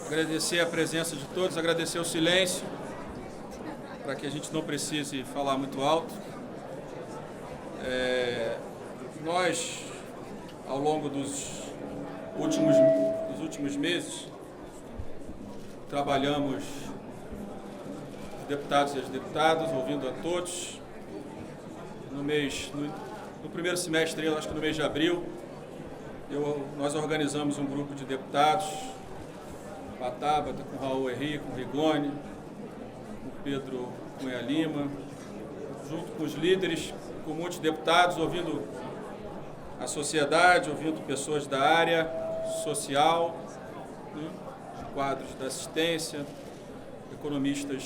agradecer a presença de todos, agradecer o silêncio, para que a gente não precise falar muito alto. Nós, ao longo dos últimos meses, trabalhamos, os deputados e as deputadas, ouvindo a todos. No primeiro semestre, acho que no mês de abril, nós organizamos um grupo de deputados, com a Tabata, com o Raul Henrique, com o Rigoni, com o Pedro Cunha Lima, junto com os líderes, com muitos deputados, ouvindo a sociedade, ouvindo pessoas da área social, quadros da assistência, economistas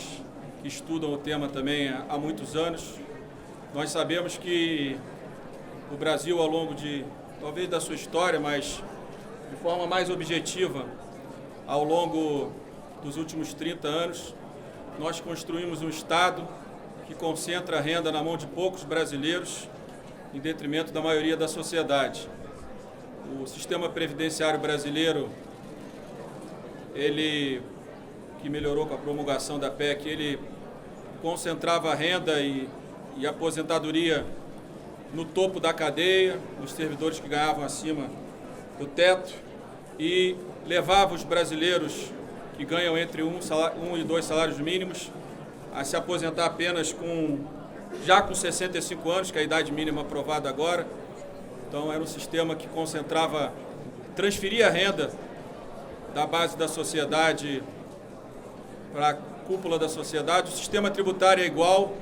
que estudam o tema também há muitos anos. Nós sabemos que o Brasil, ao longo talvez da sua história, mas de forma mais objetiva, ao longo dos últimos 30 anos, nós construímos um Estado que concentra a renda na mão de poucos brasileiros, em detrimento da maioria da sociedade. O sistema previdenciário brasileiro, que melhorou com a promulgação da PEC, ele concentrava a renda e a aposentadoria no topo da cadeia, nos servidores que ganhavam acima do teto, e levava os brasileiros que ganham entre 1 e 2 salários mínimos a se aposentar apenas já com 65 anos, que é a idade mínima aprovada agora. Então era um sistema que transferia a renda da base da sociedade para a cúpula da sociedade. O sistema tributário é igual,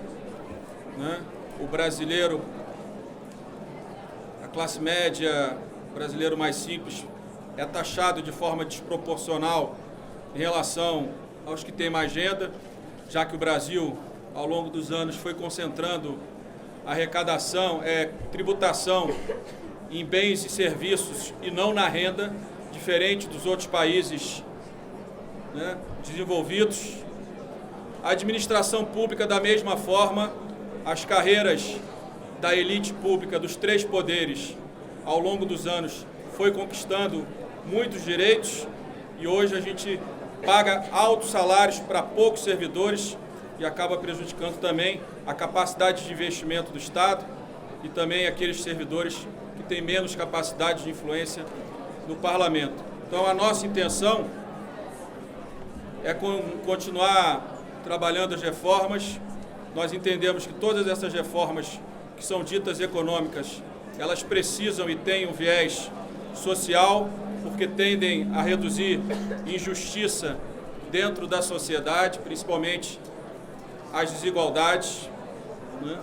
né? O brasileiro, a classe média, o brasileiro mais simples, é taxado de forma desproporcional em relação aos que têm mais renda, já que o Brasil, ao longo dos anos, foi concentrando a arrecadação, tributação em bens e serviços e não na renda, diferente dos outros países, né, desenvolvidos. A administração pública, da mesma forma, as carreiras da elite pública dos 3 poderes, ao longo dos anos, foi conquistando muitos direitos e hoje a gente paga altos salários para poucos servidores e acaba prejudicando também a capacidade de investimento do Estado e também aqueles servidores que têm menos capacidade de influência no parlamento. Então a nossa intenção é continuar trabalhando as reformas. Nós entendemos que todas essas reformas que são ditas econômicas, elas precisam e têm um viés social, porque tendem a reduzir injustiça dentro da sociedade, principalmente as desigualdades, né?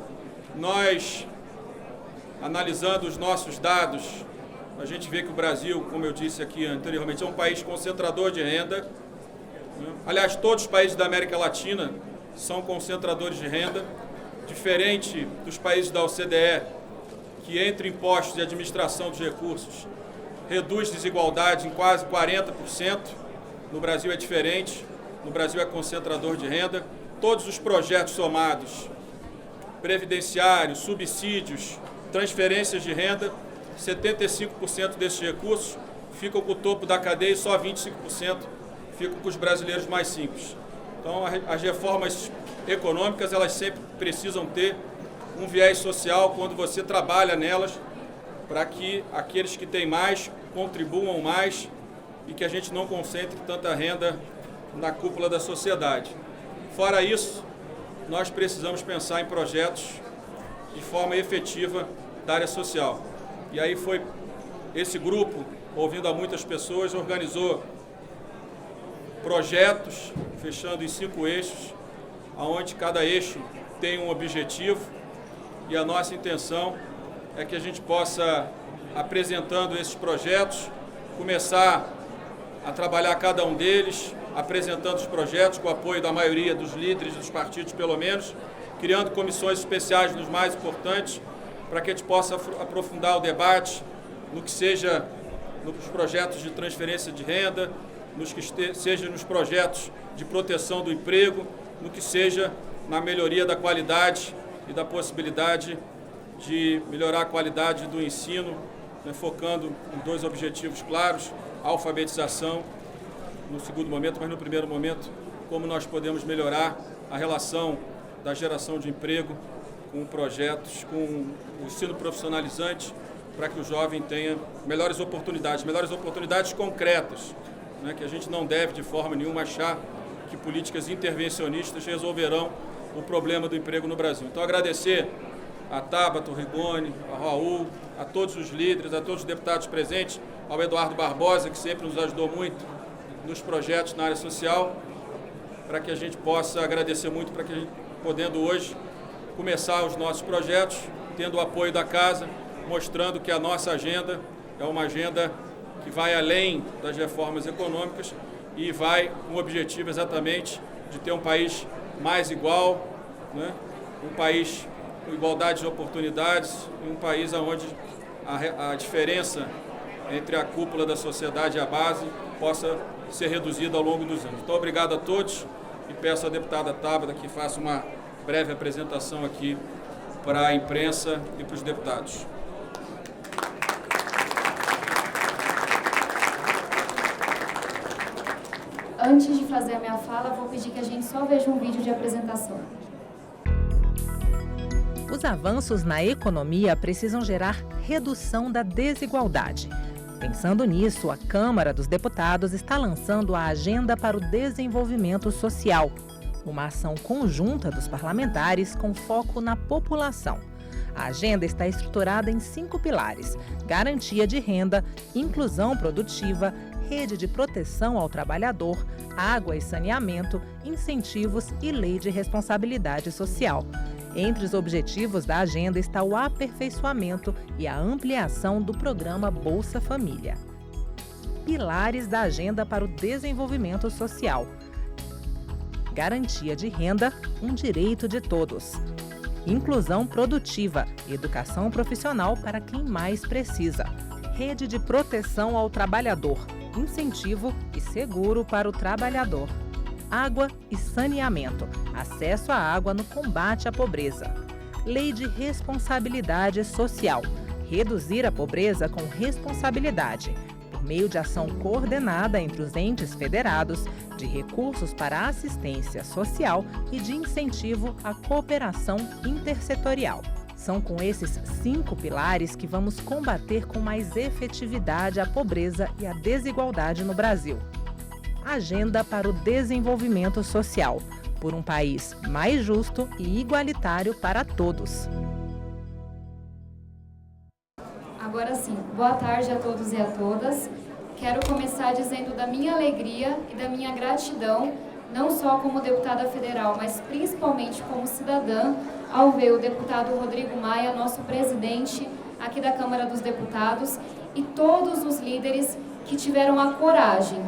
Nós, analisando os nossos dados, a gente vê que o Brasil, como eu disse aqui anteriormente, é um país concentrador de renda, né? Aliás, todos os países da América Latina são concentradores de renda, diferente dos países da OCDE, que entre impostos e administração dos recursos reduz desigualdade em quase 40%. No Brasil é diferente, no Brasil é concentrador de renda. Todos os projetos somados, previdenciários, subsídios, transferências de renda, 75% desses recursos ficam com o topo da cadeia e só 25% ficam com os brasileiros mais simples. Então, as reformas econômicas, elas sempre precisam ter um viés social quando você trabalha nelas, para que aqueles que têm mais contribuam mais e que a gente não concentre tanta renda na cúpula da sociedade. Fora isso, nós precisamos pensar em projetos de forma efetiva da área social. E aí foi esse grupo, ouvindo a muitas pessoas, organizou projetos, fechando em 5 eixos, onde cada eixo tem um objetivo, e a nossa intenção é que a gente possa, apresentando esses projetos, começar a trabalhar cada um deles, apresentando os projetos com o apoio da maioria dos líderes dos partidos, pelo menos, criando comissões especiais nos mais importantes, para que a gente possa aprofundar o debate no que seja nos projetos de transferência de renda, seja nos projetos de proteção do emprego, no que seja na melhoria da qualidade e da possibilidade de melhorar a qualidade do ensino, né, focando em 2 objetivos claros: a alfabetização no segundo momento, mas no primeiro momento, como nós podemos melhorar a relação da geração de emprego com projetos, com o ensino profissionalizante, para que o jovem tenha melhores oportunidades concretas, né, que a gente não deve de forma nenhuma achar que políticas intervencionistas resolverão o problema do emprego no Brasil. Então, agradecer a Tabata, o Rigoni, a Raul, a todos os líderes, a todos os deputados presentes, ao Eduardo Barbosa, que sempre nos ajudou muito nos projetos na área social, para que a gente possa agradecer muito, para que a gente, podendo hoje começar os nossos projetos, tendo o apoio da Casa, mostrando que a nossa agenda é uma agenda que vai além das reformas econômicas e vai com o objetivo exatamente de ter um país mais igual, né? Um país com igualdade de oportunidades, um país onde a diferença entre a cúpula da sociedade e a base possa ser reduzida ao longo dos anos. Então, obrigado a todos e peço à deputada Tabata que faça uma breve apresentação aqui para a imprensa e para os deputados. Antes de fazer a minha fala, vou pedir que a gente só veja um vídeo de apresentação. Os avanços na economia precisam gerar redução da desigualdade. Pensando nisso, a Câmara dos Deputados está lançando a Agenda para o Desenvolvimento Social, uma ação conjunta dos parlamentares com foco na população. A agenda está estruturada em 5 pilares: garantia de renda, inclusão produtiva, rede de proteção ao trabalhador, água e saneamento, incentivos e lei de responsabilidade social. Entre os objetivos da agenda está o aperfeiçoamento e a ampliação do programa Bolsa Família. Pilares da Agenda para o Desenvolvimento Social: garantia de renda, um direito de todos. Inclusão produtiva, educação profissional para quem mais precisa. Rede de proteção ao trabalhador, incentivo e seguro para o trabalhador. Água e saneamento, acesso à água no combate à pobreza. Lei de responsabilidade social, reduzir a pobreza com responsabilidade, por meio de ação coordenada entre os entes federados, de recursos para assistência social e de incentivo à cooperação intersetorial. São com esses 5 pilares que vamos combater com mais efetividade a pobreza e a desigualdade no Brasil. Agenda para o Desenvolvimento Social, por um país mais justo e igualitário para todos. Agora sim, boa tarde a todos e a todas. Quero começar dizendo da minha alegria e da minha gratidão, não só como deputada federal, mas principalmente como cidadã, ao ver o deputado Rodrigo Maia, nosso presidente aqui da Câmara dos Deputados, e todos os líderes que tiveram a coragem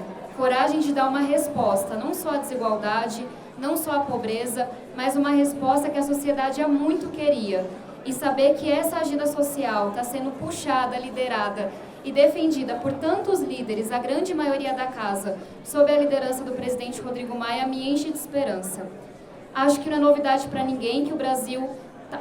de dar uma resposta, não só à desigualdade, não só à pobreza, mas uma resposta que a sociedade há muito queria. E saber que essa agenda social está sendo puxada, liderada e defendida por tantos líderes, a grande maioria da casa, sob a liderança do presidente Rodrigo Maia, me enche de esperança. Acho que não é novidade para ninguém que o Brasil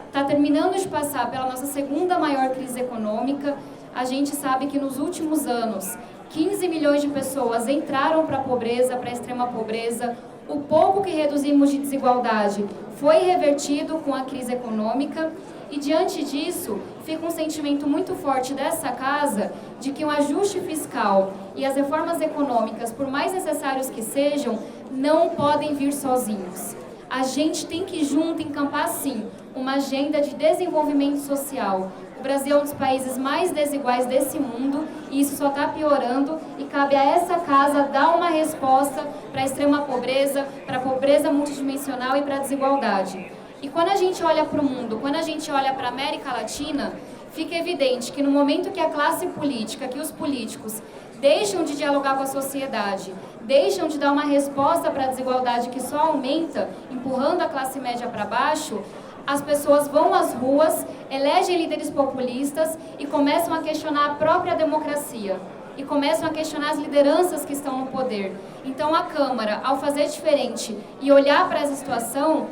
está terminando de passar pela nossa segunda maior crise econômica. A gente sabe que nos últimos anos, 15 milhões de pessoas entraram para a pobreza, para a extrema pobreza. O pouco que reduzimos de desigualdade foi revertido com a crise econômica. E diante disso, fica um sentimento muito forte dessa casa de que um ajuste fiscal e as reformas econômicas, por mais necessários que sejam, não podem vir sozinhos. A gente tem que junto encampar, sim, uma agenda de desenvolvimento social. O Brasil é um dos países mais desiguais desse mundo e isso só está piorando e cabe a essa casa dar uma resposta para a extrema pobreza, para a pobreza multidimensional e para a desigualdade. E quando a gente olha para o mundo, quando a gente olha para a América Latina, fica evidente que no momento que a classe política, que os políticos deixam de dialogar com a sociedade, deixam de dar uma resposta para a desigualdade que só aumenta, empurrando a classe média para baixo, as pessoas vão às ruas, elegem líderes populistas e começam a questionar a própria democracia. E começam a questionar as lideranças que estão no poder. Então a Câmara, ao fazer diferente e olhar para essa situação,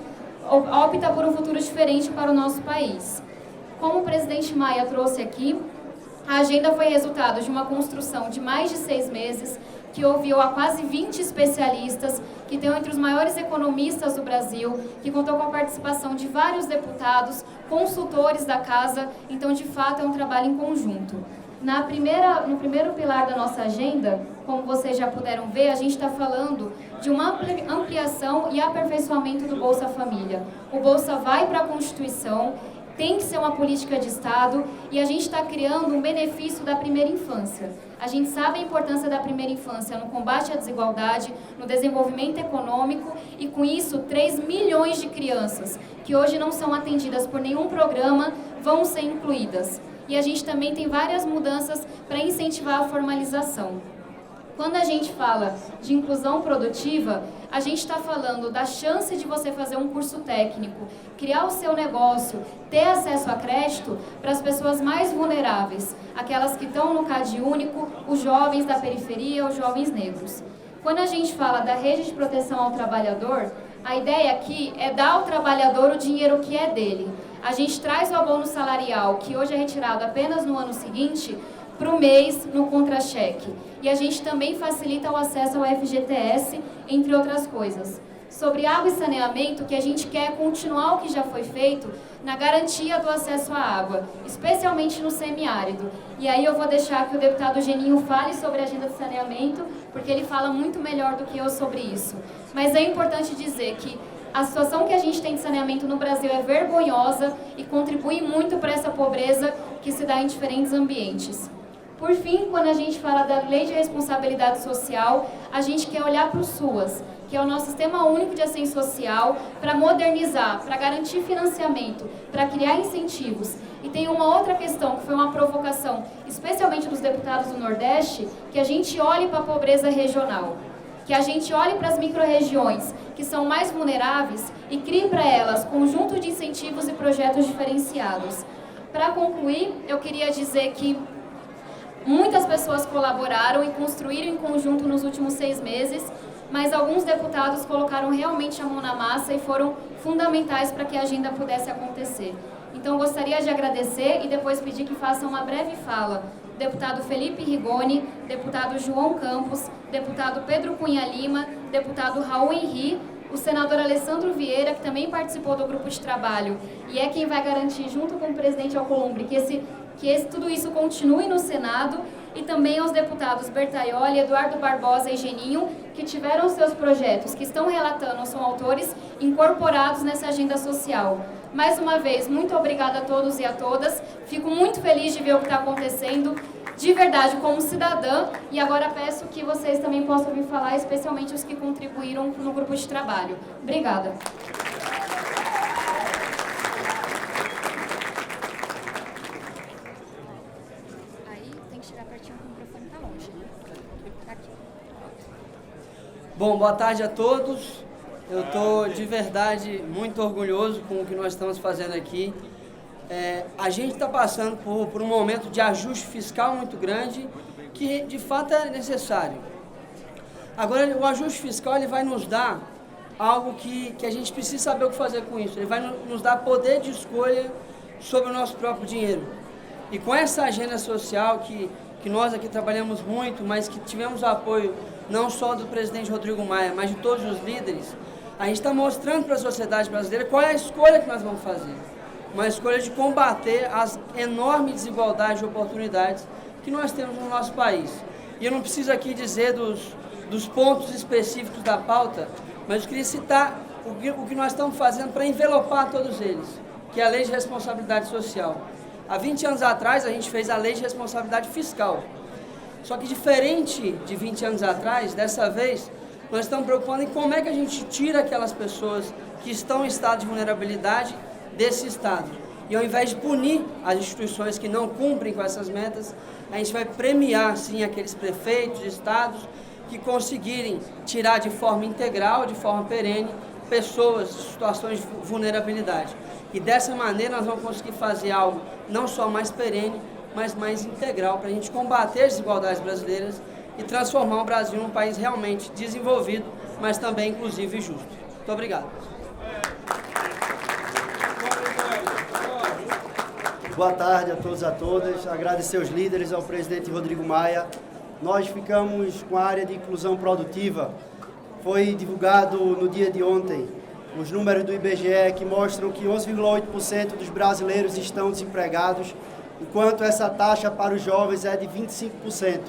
opta por um futuro diferente para o nosso país. Como o presidente Maia trouxe aqui, a agenda foi resultado de uma construção de mais de 6 meses, que ouviu a quase 20 especialistas, que tem entre os maiores economistas do Brasil, que contou com a participação de vários deputados, consultores da casa, então de fato é um trabalho em conjunto. No primeiro pilar da nossa agenda, como vocês já puderam ver, a gente está falando de uma ampliação e aperfeiçoamento do Bolsa Família. O Bolsa vai para a Constituição, tem que ser uma política de Estado e a gente está criando um benefício da primeira infância. A gente sabe a importância da primeira infância no combate à desigualdade, no desenvolvimento econômico e com isso 3 milhões de crianças que hoje não são atendidas por nenhum programa vão ser incluídas. E a gente também tem várias mudanças para incentivar a formalização. Quando a gente fala de inclusão produtiva, a gente está falando da chance de você fazer um curso técnico, criar o seu negócio, ter acesso a crédito para as pessoas mais vulneráveis, aquelas que estão no CAD único, os jovens da periferia, os jovens negros. Quando a gente fala da rede de proteção ao trabalhador, a ideia aqui é dar ao trabalhador o dinheiro que é dele. A gente traz o abono salarial, que hoje é retirado apenas no ano seguinte, para o mês no contra-cheque. E a gente também facilita o acesso ao FGTS, entre outras coisas. Sobre água e saneamento, que a gente quer continuar o que já foi feito na garantia do acesso à água, especialmente no semiárido. E aí eu vou deixar que o deputado Geninho fale sobre a agenda de saneamento, porque ele fala muito melhor do que eu sobre isso. Mas é importante dizer que a situação que a gente tem de saneamento no Brasil é vergonhosa e contribui muito para essa pobreza que se dá em diferentes ambientes. Por fim, quando a gente fala da Lei de Responsabilidade Social, a gente quer olhar para o SUAS, que é o nosso Sistema Único de Assistência Social, para modernizar, para garantir financiamento, para criar incentivos. E tem uma outra questão, que foi uma provocação, especialmente dos deputados do Nordeste, que a gente olhe para a pobreza regional, que a gente olhe para as micro-regiões, que são mais vulneráveis, e crie para elas conjunto de incentivos e projetos diferenciados. Para concluir, eu queria dizer que muitas pessoas colaboraram e construíram em conjunto nos últimos 6 meses, mas alguns deputados colocaram realmente a mão na massa e foram fundamentais para que a agenda pudesse acontecer. Então, gostaria de agradecer e depois pedir que façam uma breve fala. Deputado Felipe Rigoni, deputado João Campos, deputado Pedro Cunha Lima, deputado Raul Henri, o senador Alessandro Vieira, que também participou do grupo de trabalho e é quem vai garantir, junto com o presidente Alcolumbre, que tudo isso continue no Senado, e também aos deputados Bertaioli, Eduardo Barbosa e Geninho, que tiveram seus projetos, que estão relatando, são autores, incorporados nessa agenda social. Mais uma vez, muito obrigada a todos e a todas. Fico muito feliz de ver o que está acontecendo, de verdade, como cidadã, e agora peço que vocês também possam ouvir falar, especialmente os que contribuíram no grupo de trabalho. Obrigada. Bom, boa tarde a todos. Eu estou de verdade muito orgulhoso com o que nós estamos fazendo aqui. A gente está passando por um momento de ajuste fiscal muito grande, que de fato é necessário. Agora, o ajuste fiscal ele vai nos dar algo que a gente precisa saber o que fazer com isso. Ele vai nos dar poder de escolha sobre o nosso próprio dinheiro. E com essa agenda social que nós aqui trabalhamos muito, mas que tivemos o apoio não só do presidente Rodrigo Maia, mas de todos os líderes, a gente está mostrando para a sociedade brasileira qual é a escolha que nós vamos fazer. Uma escolha de combater as enormes desigualdades de oportunidades que nós temos no nosso país. E eu não preciso aqui dizer dos pontos específicos da pauta, mas eu queria citar o que nós estamos fazendo para envelopar todos eles, que é a Lei de Responsabilidade Social. Há 20 anos atrás, a gente fez a Lei de Responsabilidade Fiscal. Só que diferente de 20 anos atrás, dessa vez, nós estamos preocupando em como é que a gente tira aquelas pessoas que estão em estado de vulnerabilidade desse estado. E ao invés de punir as instituições que não cumprem com essas metas, a gente vai premiar, sim, aqueles prefeitos, estados que conseguirem tirar de forma integral, de forma perene, pessoas em situações de vulnerabilidade. E dessa maneira nós vamos conseguir fazer algo não só mais perene, mas mais integral, para a gente combater as desigualdades brasileiras e transformar o Brasil num país realmente desenvolvido, mas também inclusivo e justo. Muito obrigado. Boa tarde a todos e a todas. Agradecer aos líderes, ao presidente Rodrigo Maia nós ficamos com a área de inclusão produtiva. Foi divulgado no dia de ontem os números do IBGE que mostram que 11,8% dos brasileiros estão desempregados, enquanto essa taxa para os jovens é de 25%.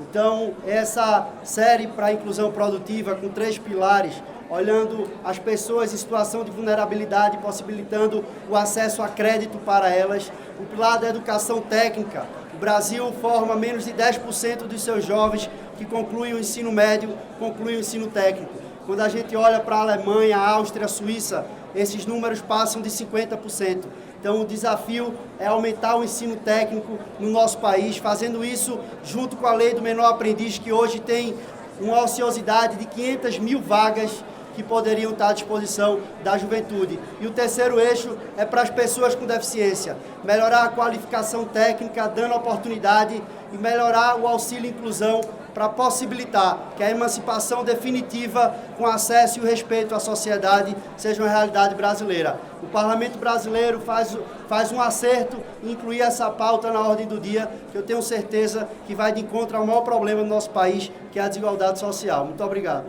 Então, essa série para a inclusão produtiva, com 3 pilares, olhando as pessoas em situação de vulnerabilidade, possibilitando o acesso a crédito para elas. O pilar da educação técnica. O Brasil forma menos de 10% dos seus jovens que concluem o ensino médio, concluem o ensino técnico. Quando a gente olha para a Alemanha, a Áustria, a Suíça, esses números passam de 50%. Então, o desafio é aumentar o ensino técnico no nosso país, fazendo isso junto com a lei do menor aprendiz, que hoje tem uma ociosidade de 500 mil vagas que poderiam estar à disposição da juventude. E o terceiro eixo é para as pessoas com deficiência, melhorar a qualificação técnica, dando oportunidade e melhorar o auxílio e inclusão para possibilitar que a emancipação definitiva, com acesso e o respeito à sociedade, seja uma realidade brasileira. O Parlamento brasileiro faz um acerto em incluir essa pauta na ordem do dia, que eu tenho certeza que vai de encontro ao maior problema do nosso país, que é a desigualdade social. Muito obrigado.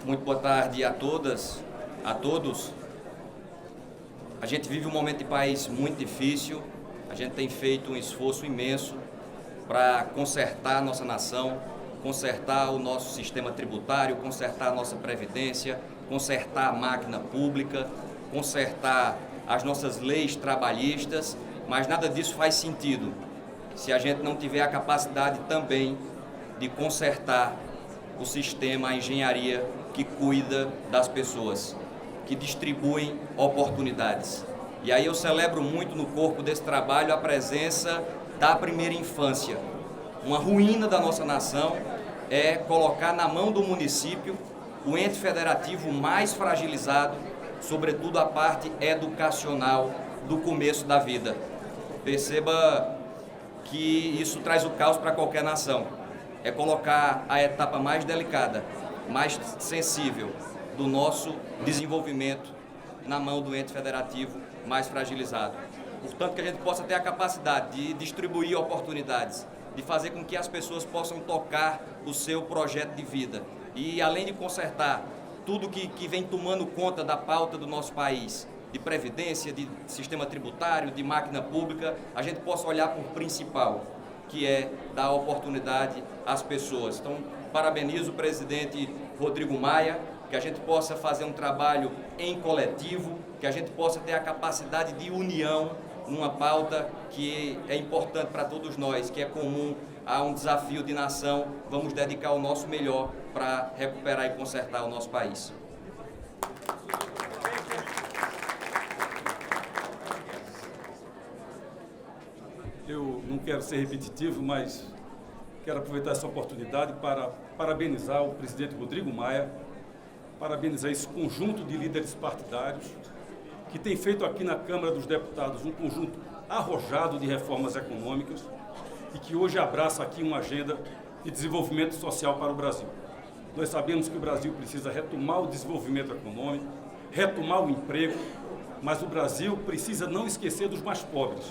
Muito boa tarde a todas, a todos. A gente vive um momento de país muito difícil, a gente tem feito um esforço imenso para consertar a nossa nação, consertar o nosso sistema tributário, consertar a nossa previdência, consertar a máquina pública, consertar as nossas leis trabalhistas, mas nada disso faz sentido se a gente não tiver a capacidade também de consertar o sistema, a engenharia que cuida das pessoas, que distribuem oportunidades. E aí eu celebro muito no corpo desse trabalho a presença da primeira infância. Uma ruína da nossa nação é colocar na mão do município o ente federativo mais fragilizado, sobretudo a parte educacional do começo da vida. Perceba que isso traz o caos para qualquer nação. É colocar a etapa mais delicada, mais sensível do nosso desenvolvimento na mão do ente federativo mais fragilizado. Portanto, que a gente possa ter a capacidade de distribuir oportunidades, de fazer com que as pessoas possam tocar o seu projeto de vida. E além de consertar tudo que vem tomando conta da pauta do nosso país, de previdência, de sistema tributário, de máquina pública, a gente possa olhar por principal, que é dar oportunidade às pessoas. Então, parabenizo o presidente Rodrigo Maia, que a gente possa fazer um trabalho em coletivo, que a gente possa ter a capacidade de união numa pauta que é importante para todos nós, que é comum a um desafio de nação. Vamos dedicar o nosso melhor para recuperar e consertar o nosso país. Eu não quero ser repetitivo, mas quero aproveitar essa oportunidade para parabenizar o presidente Rodrigo Maia, parabenizar esse conjunto de líderes partidários que tem feito aqui na Câmara dos Deputados um conjunto arrojado de reformas econômicas e que hoje abraça aqui uma agenda de desenvolvimento social para o Brasil. Nós sabemos que o Brasil precisa retomar o desenvolvimento econômico, retomar o emprego, mas o Brasil precisa não esquecer dos mais pobres,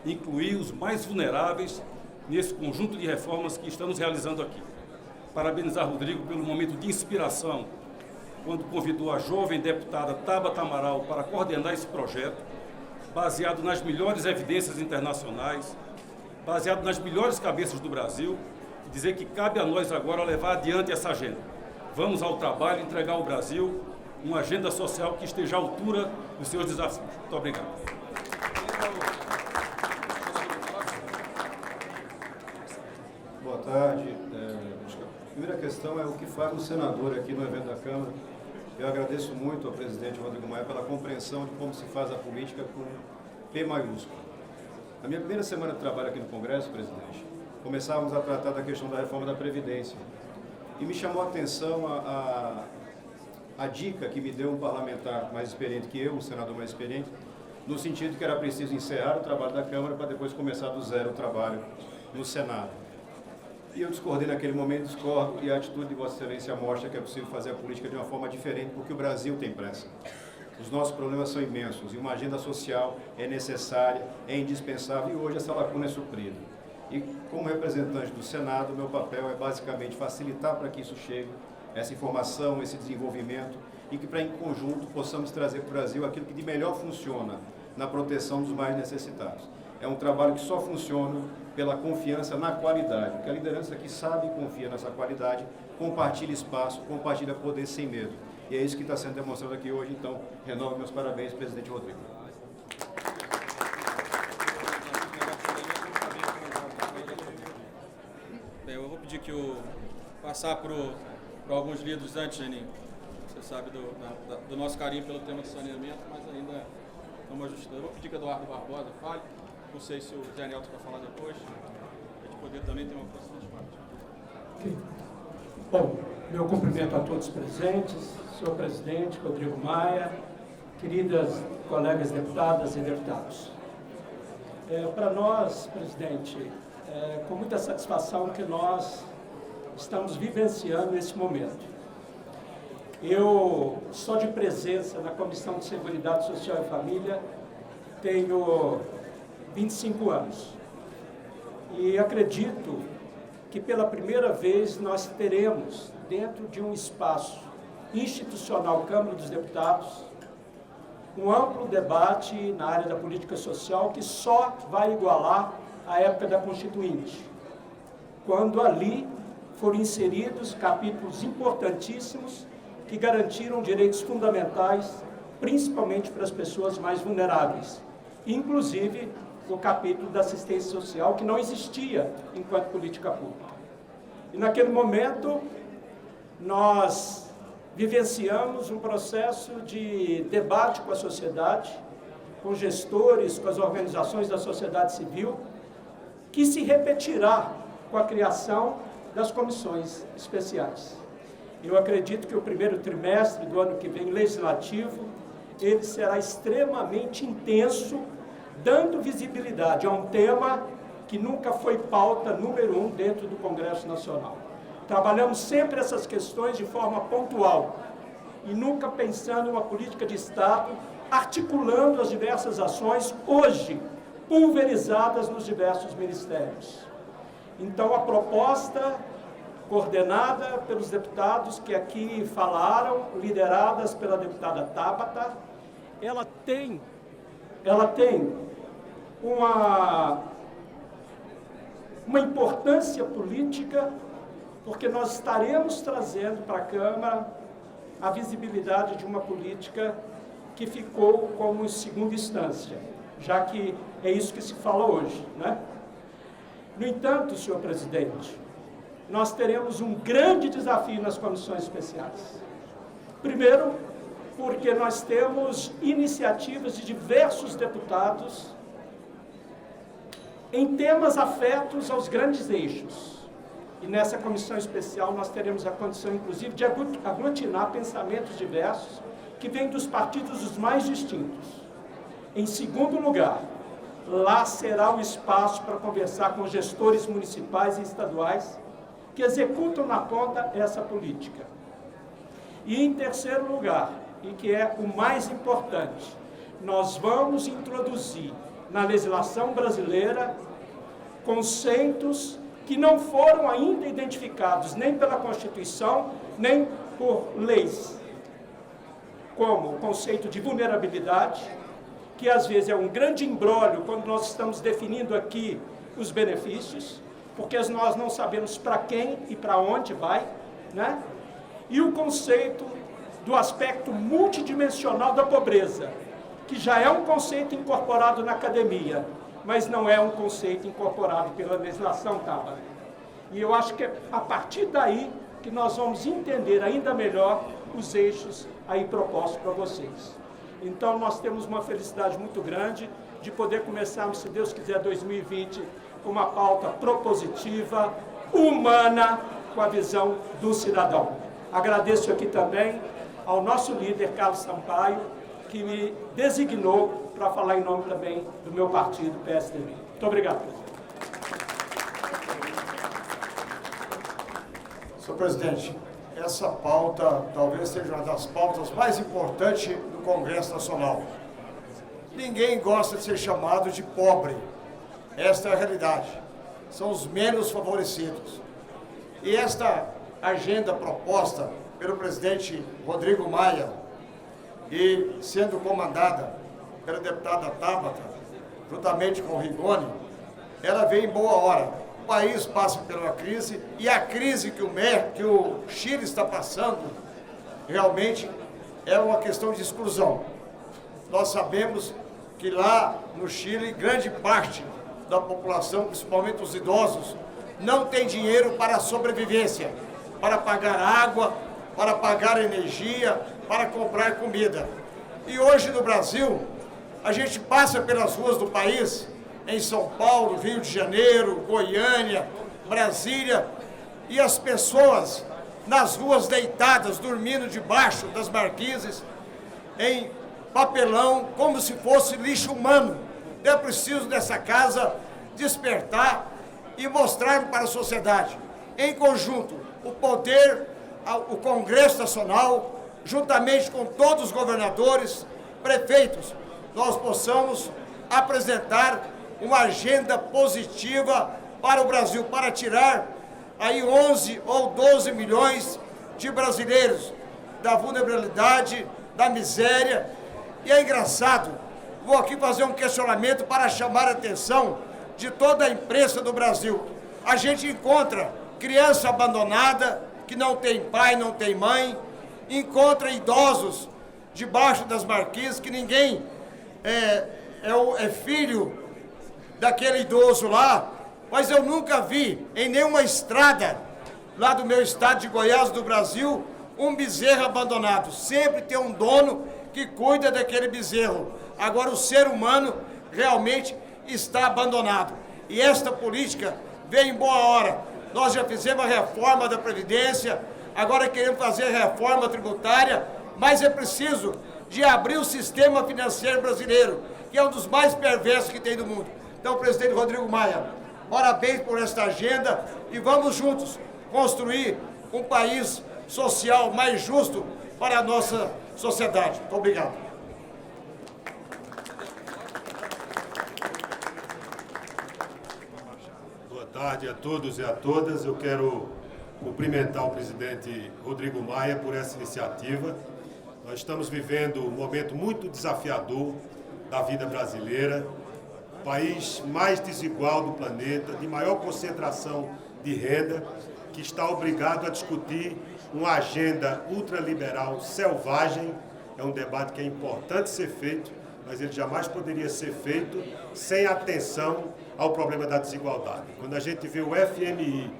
incluir os mais vulneráveis nesse conjunto de reformas que estamos realizando aqui. Parabenizar Rodrigo pelo momento de inspiração, quando convidou a jovem deputada Tabata Amaral para coordenar esse projeto, baseado nas melhores evidências internacionais, baseado nas melhores cabeças do Brasil, e dizer que cabe a nós agora levar adiante essa agenda. Vamos ao trabalho e entregar ao Brasil uma agenda social que esteja à altura dos seus desafios. Muito obrigado. Boa tarde. A primeira questão é o que faz um senador aqui no evento da Câmara. Eu agradeço muito ao presidente Rodrigo Maia pela compreensão de como se faz a política com P maiúsculo. Na minha primeira semana de trabalho aqui no Congresso, presidente, começávamos a tratar da questão da reforma da Previdência. E me chamou a atenção a dica que me deu um parlamentar mais experiente que eu, um senador mais experiente, no sentido que era preciso encerrar o trabalho da Câmara para depois começar do zero o trabalho no Senado. E eu discordei naquele momento, discordo, e a atitude de Vossa Excelência mostra que é possível fazer a política de uma forma diferente, porque o Brasil tem pressa. Os nossos problemas são imensos e uma agenda social é necessária, é indispensável e hoje essa lacuna é suprida. E como representante do Senado, meu papel é basicamente facilitar para que isso chegue, essa informação, esse desenvolvimento, e que, para em conjunto, possamos trazer para o Brasil aquilo que de melhor funciona na proteção dos mais necessitados. É um trabalho que só funciona pela confiança na qualidade, porque a liderança que sabe e confia nessa qualidade, compartilha espaço, compartilha poder sem medo. E é isso que está sendo demonstrado aqui hoje, então, renovo meus parabéns, presidente Rodrigo. Bem, eu vou pedir que passar para alguns líderes antes, Geninho. Você sabe do nosso carinho pelo tema do saneamento, mas ainda estamos ajustando. Eu vou pedir que Eduardo Barbosa fale. Não sei se o Zé Nelton vai falar depois, para a gente poder também ter uma posição de parte. Okay. Bom, meu cumprimento a todos presentes, senhor presidente Rodrigo Maia, queridas colegas deputadas e deputados. Para nós, presidente, com muita satisfação que nós estamos vivenciando esse momento. Eu, só de presença na Comissão de Seguridade Social e Família, tenho 25 anos. E acredito que pela primeira vez nós teremos, dentro de um espaço institucional Câmara dos Deputados, um amplo debate na área da política social que só vai igualar a época da Constituinte, quando ali foram inseridos capítulos importantíssimos que garantiram direitos fundamentais, principalmente para as pessoas mais vulneráveis, inclusive o capítulo da assistência social, que não existia enquanto política pública. E naquele momento, nós vivenciamos um processo de debate com a sociedade, com gestores, com as organizações da sociedade civil, que se repetirá com a criação das comissões especiais. Eu acredito que o primeiro trimestre do ano que vem, legislativo, ele será extremamente intenso, dando visibilidade a um tema que nunca foi pauta número 1 dentro do Congresso Nacional. Trabalhamos sempre essas questões de forma pontual e nunca pensando em uma política de Estado, articulando as diversas ações, hoje pulverizadas nos diversos ministérios. Então, a proposta coordenada pelos deputados que aqui falaram, lideradas pela deputada Tabata, ela tem uma importância política, porque nós estaremos trazendo para a Câmara a visibilidade de uma política que ficou como em segunda instância, já que é isso que se fala hoje, né? No entanto, senhor presidente, nós teremos um grande desafio nas comissões especiais. Primeiro, porque nós temos iniciativas de diversos deputados em temas afetos aos grandes eixos. E nessa comissão especial nós teremos a condição, inclusive, de aglutinar pensamentos diversos que vêm dos partidos os mais distintos. Em segundo lugar, lá será o espaço para conversar com gestores municipais e estaduais que executam na ponta essa política. E em terceiro lugar, e que é o mais importante, nós vamos introduzir na legislação brasileira conceitos que não foram ainda identificados nem pela Constituição, nem por leis, como o conceito de vulnerabilidade, que às vezes é um grande imbróglio quando nós estamos definindo aqui os benefícios, porque nós não sabemos para quem e para onde vai, né? E o conceito do aspecto multidimensional da pobreza, que já é um conceito incorporado na academia, mas não é um conceito incorporado pela legislação Tabata. E eu acho que é a partir daí que nós vamos entender ainda melhor os eixos aí propostos para vocês. Então, nós temos uma felicidade muito grande de poder começarmos, se Deus quiser, 2020 com uma pauta propositiva, humana, com a visão do cidadão. Agradeço aqui também ao nosso líder, Carlos Sampaio, que me designou para falar em nome também do meu partido, PSDB. Muito obrigado, presidente. Senhor presidente, essa pauta talvez seja uma das pautas mais importantes do Congresso Nacional. Ninguém gosta de ser chamado de pobre. Esta é a realidade. São os menos favorecidos. E esta agenda proposta pelo presidente Rodrigo Maia e sendo comandada pela deputada Tabata, juntamente com o Rigoni, ela veio em boa hora. O país passa por uma crise e a crise que o Chile está passando realmente é uma questão de exclusão. Nós sabemos que lá no Chile, grande parte da população, principalmente os idosos, não tem dinheiro para a sobrevivência, para pagar água, para pagar energia, para comprar comida. E hoje no Brasil, a gente passa pelas ruas do país, em São Paulo, Rio de Janeiro, Goiânia, Brasília, e as pessoas nas ruas deitadas, dormindo debaixo das marquises, em papelão, como se fosse lixo humano. É preciso dessa casa despertar e mostrar para a sociedade, em conjunto, o poder, o Congresso Nacional, juntamente com todos os governadores, prefeitos, nós possamos apresentar uma agenda positiva para o Brasil, para tirar aí 11 ou 12 milhões de brasileiros da vulnerabilidade, da miséria. E é engraçado, vou aqui fazer um questionamento para chamar a atenção de toda a imprensa do Brasil. A gente encontra criança abandonada, que não tem pai, não tem mãe, encontra idosos debaixo das marquises, que ninguém é filho daquele idoso lá, mas eu nunca vi em nenhuma estrada lá do meu estado de Goiás, do Brasil, um bezerro abandonado. Sempre tem um dono que cuida daquele bezerro. Agora o ser humano realmente está abandonado. E esta política veio em boa hora. Nós já fizemos a reforma da Previdência, agora queremos fazer a reforma tributária, mas é preciso de abrir o sistema financeiro brasileiro, que é um dos mais perversos que tem do mundo. Então, presidente Rodrigo Maia, parabéns por esta agenda e vamos juntos construir um país social mais justo para a nossa sociedade. Muito obrigado. Boa tarde a todos e a todas. Eu quero cumprimentar o presidente Rodrigo Maia por essa iniciativa. Nós estamos vivendo um momento muito desafiador da vida brasileira, o país mais desigual do planeta, de maior concentração de renda, que está obrigado a discutir uma agenda ultraliberal selvagem. É um debate que é importante ser feito, mas ele jamais poderia ser feito sem atenção ao problema da desigualdade. Quando a gente vê o FMI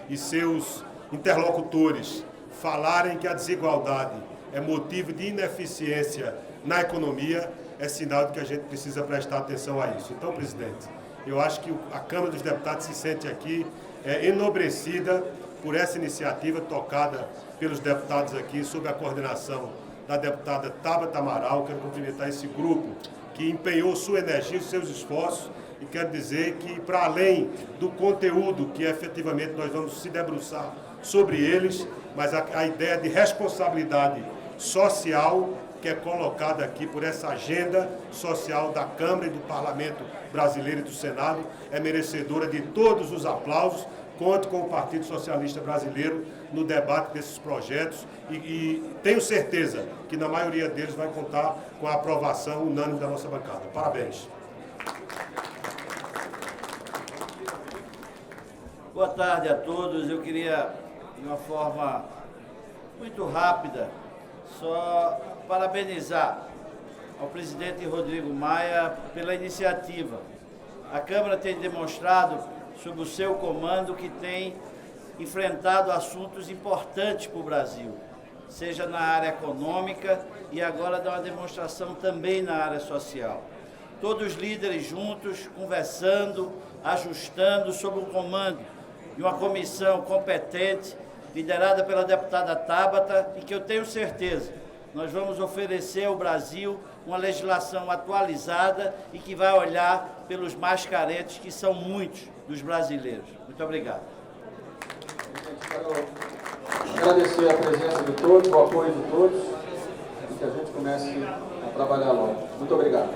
e seus interlocutores falarem que a desigualdade é motivo de ineficiência na economia, é sinal de que a gente precisa prestar atenção a isso. Então, presidente, eu acho que a Câmara dos Deputados se sente aqui enobrecida por essa iniciativa tocada pelos deputados aqui, sob a coordenação da deputada Tabata Amaral. Quero cumprimentar esse grupo que empenhou sua energia, os seus esforços, e quero dizer que, para além do conteúdo que efetivamente nós vamos se debruçar sobre eles, mas a ideia de responsabilidade social que é colocada aqui por essa agenda social da Câmara e do Parlamento brasileiro e do Senado é merecedora de todos os aplausos. Conto com o Partido Socialista Brasileiro no debate desses projetos e tenho certeza que na maioria deles vai contar com a aprovação unânime da nossa bancada. Parabéns. Boa tarde a todos. Eu queria, de uma forma muito rápida, só parabenizar ao presidente Rodrigo Maia pela iniciativa. A Câmara tem demonstrado, sob o seu comando, que tem enfrentado assuntos importantes para o Brasil, seja na área econômica e agora dá uma demonstração também na área social. Todos os líderes juntos, conversando, ajustando, sob o comando de uma comissão competente, liderada pela deputada Tabata, e que eu tenho certeza, nós vamos oferecer ao Brasil uma legislação atualizada e que vai olhar pelos mais carentes, que são muitos dos brasileiros. Muito obrigado. Quero agradecer a presença de todos, o apoio de todos. que a gente comece a trabalhar logo. Muito obrigado.